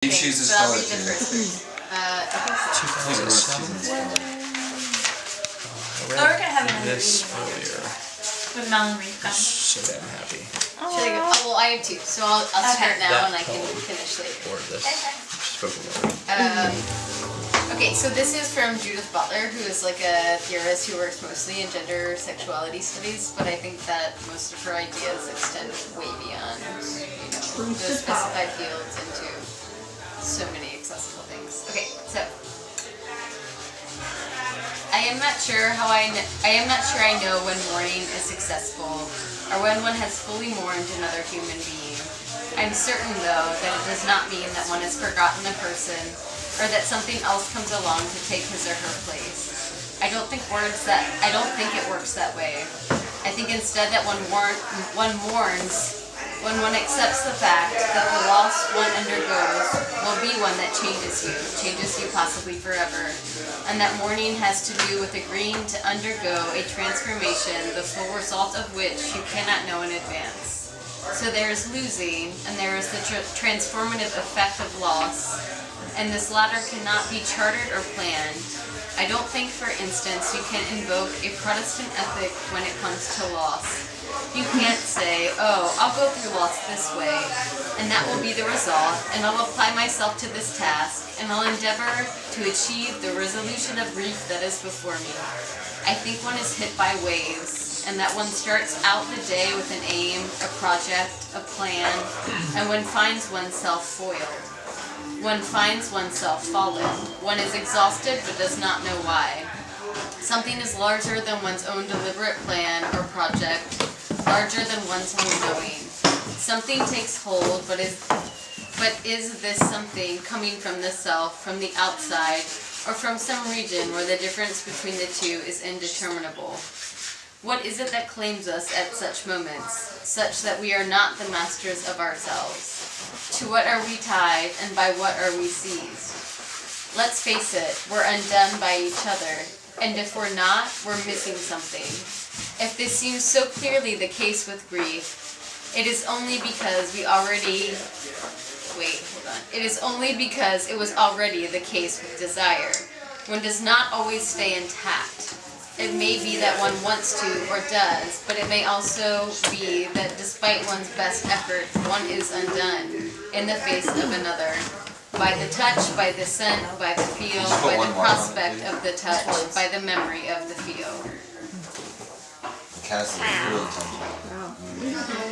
You choose this but I'll color read the too. first verse. Okay, so. 2007. Oh, we're gonna have another this reading earlier. with Mel and Reef gone. So damn happy. Should I go? Oh, well, I have two, so I'll start now That and I can poem. finish later. Or this. Spoken word. Okay, so this is from Judith Butler, who is like a theorist who works mostly in gender sexuality studies, but I think that most of her ideas extend way beyond, the specified fields into so many accessible things. Okay, so I am not sure I know when mourning is successful, or when one has fully mourned another human being. I'm certain, though, that it does not mean that one has forgotten a person, or that something else comes along to take his or her place. I don't think it works that way. I think instead that one mourns when one accepts the fact that the loss one undergoes will be one that changes you possibly forever, and that mourning has to do with agreeing to undergo a transformation, the full result of which you cannot know in advance. So there is losing, and there is the transformative effect of loss, and this latter cannot be chartered or planned. I don't think, for instance, you can invoke a Protestant ethic when it comes to loss. You can't say, oh, I'll go through loss this way, and that will be the result, and I'll apply myself to this task, and I'll endeavor to achieve the resolution of grief that is before me. I think one is hit by waves, and that one starts out the day with an aim, a project, a plan, and one finds oneself foiled. One finds oneself fallen. One is exhausted but does not know why. Something is larger than one's own deliberate plan or project, larger than one's own knowing. Something takes hold, but is this something coming from the self, from the outside, or from some region where the difference between the two is indeterminable? What is it that claims us at such moments, such that we are not the masters of ourselves? To what are we tied, and by what are we seized? Let's face it, we're undone by each other, and if we're not, we're missing something. If this seems so clearly the case with grief, it is only because It is only because it was already the case with desire. One does not always stay intact. It may be that one wants to or does, but it may also be that despite one's best efforts, one is undone in the face of another. By the touch, by the scent, by the feel, by the prospect of the touch, by the memory of the feel. Cass is really tempting.